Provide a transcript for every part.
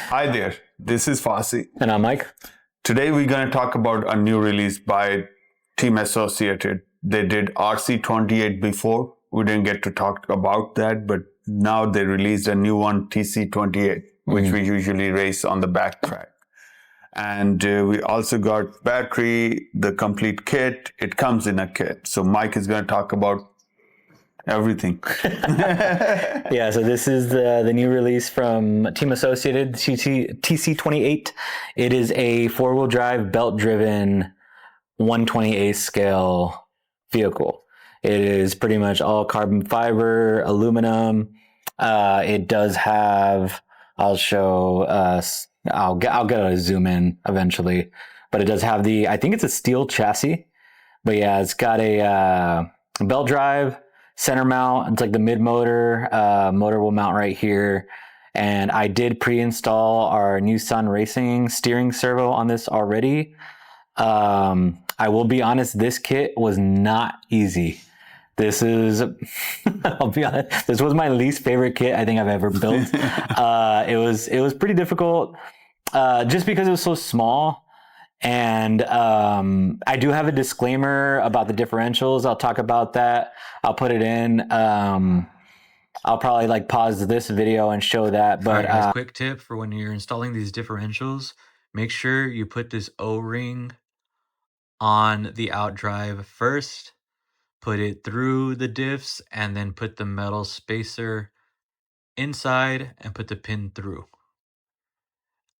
Hi there, this is Fasi. And I'm Mike. Today we're going to talk about a new release by Team Associated. They did RC28 before. We didn't get to talk about that, but now they released a new one, TC28, which we usually race on the back track. And we also got battery, the complete kit. It comes in a kit. So Mike is going to talk about everything. Yeah, so this is the new release from Team Associated, TC28. It is a four-wheel drive, belt-driven 120A scale vehicle. It is pretty much all carbon fiber, aluminum. It does have, I'll show, I'll get a zoom in eventually, but it does have I think it's a steel chassis, but yeah, it's got a belt drive, center mount. It's like the mid motor. Motor will mount right here. And I did pre-install our Nissan Racing steering servo on this already. I will be honest, this kit was not easy. This is, I'll be honest, this was my least favorite kit I think I've ever built. It was pretty difficult, just because it was so small. And I do have a disclaimer about the differentials. I'll talk about that. I'll put it in. I'll probably pause this video and show that. But guys, quick tip for when you're installing these differentials, make sure you put this O-ring on the outdrive first, put it through the diffs, and then put the metal spacer inside and put the pin through.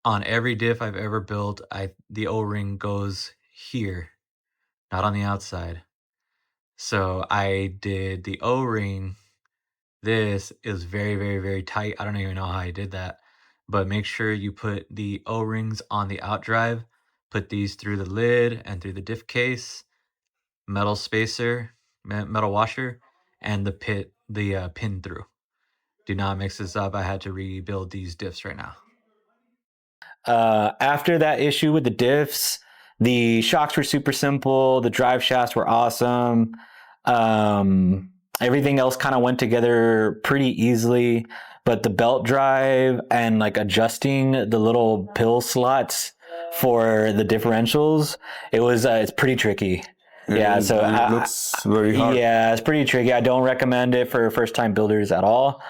On every diff I've ever built, the O-ring goes here, not on the outside. So I did the O-ring. This is very, very, very tight. I don't even know how I did that. But make sure you put the O-rings on the outdrive. Put these through the lid and through the diff case, metal spacer, metal washer, and the pin through. Do not mix this up. I had to rebuild these diffs right now. After that issue with the diffs, the shocks were super simple. The drive shafts were awesome. Everything else kind of went together pretty easily, but the belt drive and adjusting the little pill slots for the differentials, it's pretty tricky. Yeah, so it looks very hard. Yeah, it's pretty tricky. I don't recommend it for first-time builders at all.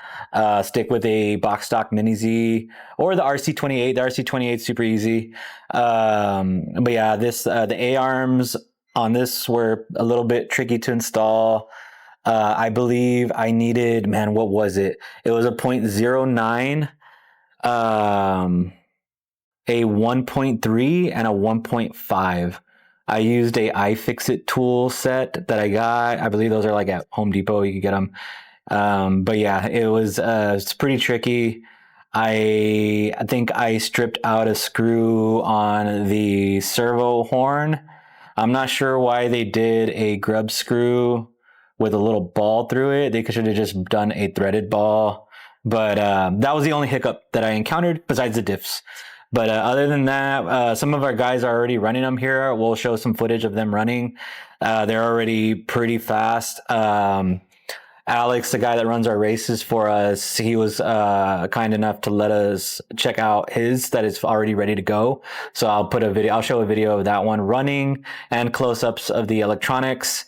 Stick with a box stock Mini Z or the RC28. The RC28 is super easy. But yeah, the A-arms on this were a little bit tricky to install. I believe I needed, what was it? It was a 0.09, a 1.3, and a 1.5. I used a iFixit tool set that I got. I believe those are at Home Depot. You can get them. But yeah, it's pretty tricky. I think I stripped out a screw on the servo horn. I'm not sure why they did a grub screw with a little ball through it. They should have just done a threaded ball. But that was the only hiccup that I encountered besides the diffs. But other than that, some of our guys are already running them here. We'll show some footage of them running. They're already pretty fast. Alex, the guy that runs our races for us, he was kind enough to let us check out his that is already ready to go. So I'll show a video of that one running and close-ups of the electronics.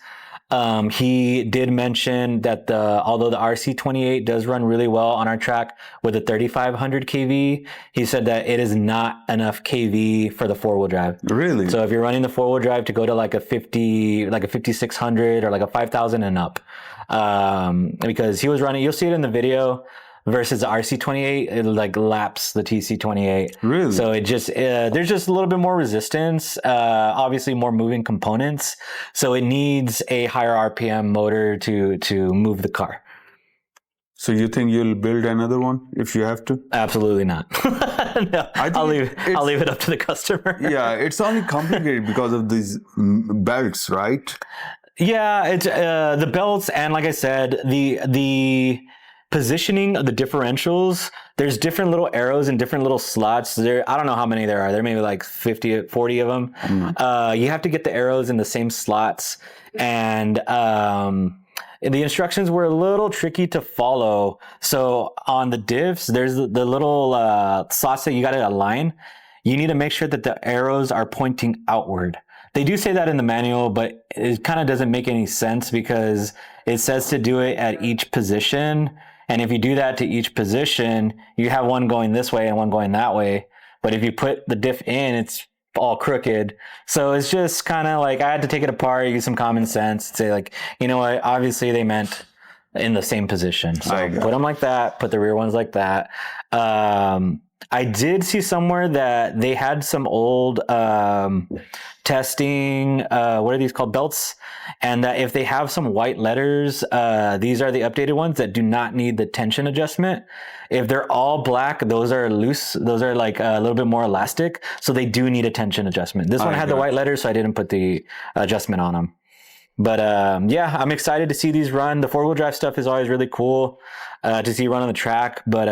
He did mention that although the RC28 does run really well on our track with a 3500 kV, he said that it is not enough kV for the four-wheel drive. Really? So if you're running the four-wheel drive to go to a 5600 or a 5000 and up, because he was running, you'll see it in the video, versus the RC28, it laps the TC28. Really? So it just there's just a little bit more resistance, obviously more moving components. So it needs a higher RPM motor to move the car. So you think you'll build another one if you have to? Absolutely not. No, I'll leave it up to the customer. Yeah, it's only complicated because of these belts, right? Yeah, it's the belts, and like I said, the positioning of the differentials, there's different little arrows and different little slots. I don't know how many there are. There may be 50, 40 of them. You have to get the arrows in the same slots. And the instructions were a little tricky to follow. So on the diffs, there's the little slots that you got to align. You need to make sure that the arrows are pointing outward. They do say that in the manual, but it kind of doesn't make any sense because it says to do it at each position. And if you do that to each position, you have one going this way and one going that way. But if you put the diff in, it's all crooked. So it's just kind of like I had to take it apart, use some common sense, say like, you know what, obviously they meant in the same position. So put them like that, put the rear ones like that. I did see somewhere that they had some old testing, what are these called, belts, and that if they have some white letters, these are the updated ones that do not need the tension adjustment. If they're all black, those are loose, those are like a little bit more elastic, so they do need a tension adjustment. This one had the white letters, so I didn't put the adjustment on them. But yeah, I'm excited to see these run. The 4-wheel drive stuff is always really cool to see run on the track. But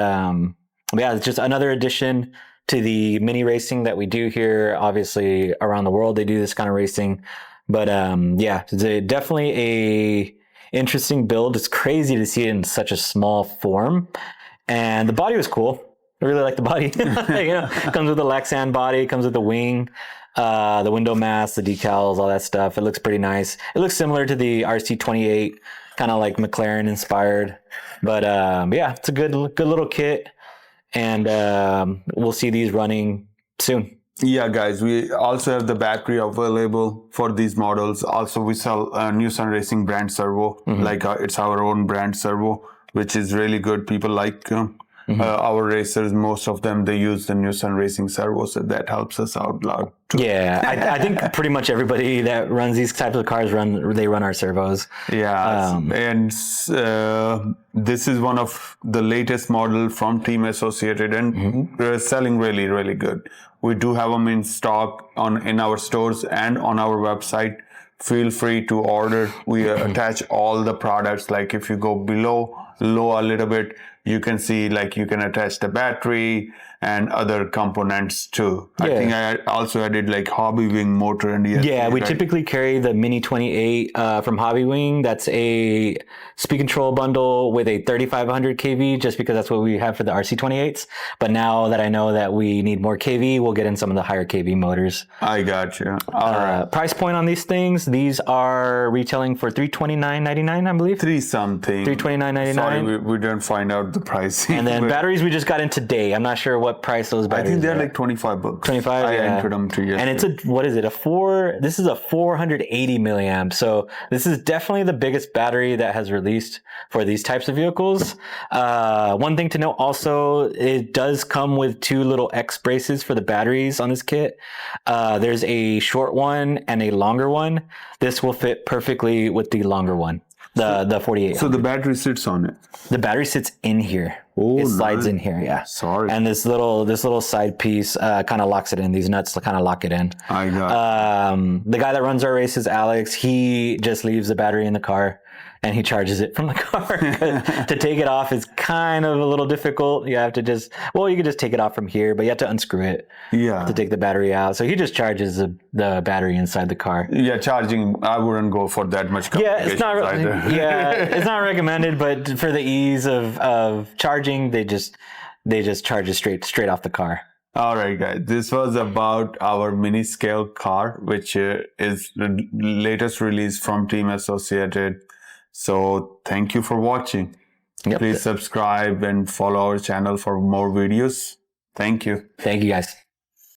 yeah, it's just another addition to the mini racing that we do here. Obviously, around the world, they do this kind of racing. But yeah, it's definitely a interesting build. It's crazy to see it in such a small form. And the body was cool. I really like the body. Comes with a Lexan body, comes with the wing. The window mats, the decals, all that stuff. It looks pretty nice. It looks similar to the RC28, kind of like McLaren inspired. But yeah, it's a good little kit, and we'll see these running soon. Yeah, guys, we also have the battery available for these models. Also, we sell a Nissan Racing brand servo, like it's our own brand servo, which is really good. People like our racers, most of them, they use the Nissan Racing servo, so that helps us out a lot too. Yeah, I think pretty much everybody that runs these types of cars run our servos. Yeah, and this is one of the latest model from Team Associated, and we're selling really, really good. We do have them in stock in our stores and on our website. Feel free to order. We attach all the products. Like if you go low a little bit, you can see like you can attach the battery and other components too. I think I also added like Hobby Wing motor and yeah, we typically carry the Mini 28 from Hobby Wing. That's a speed control bundle with a 3500 kV, just because that's what we have for the RC28s. But now that I know that we need more kV, we'll get in some of the higher kV motors. I got you. All right. Price point on these things, these are retailing for $329.99, I believe. $329.99. Sorry, we didn't find out the price. And then batteries we just got in today. I'm not sure what price those batteries I think they're are. like $25. 25. I entered them to yesterday. And it's this is a 480 milliamp. So this is definitely the biggest battery that has released for these types of vehicles. One thing to note also, it does come with 2 little X braces for the batteries on this kit. There's a short one and a longer one. This will fit perfectly with the longer one. The 48. So the battery sits on it. The battery sits in here. Oh, it slides nice. in here, yeah. Sorry. And this little side piece kind of locks it in. These nuts kind of lock it in. I got the guy that runs our races, Alex, he just leaves the battery in the car and he charges it from the car. To take it off is kind of a little difficult. You have to you can just take it off from here, but you have to unscrew it to take the battery out. So he just charges the battery inside the car. Yeah, charging, I wouldn't go for that much Yeah, it's not either. it's not recommended, but for the ease of charging, they just charge it straight off the car. All right, guys. This was about our mini scale car, which is the latest release from Team Associated. So thank you for watching. Yep. Please subscribe and follow our channel for more videos. Thank you. Thank you, guys.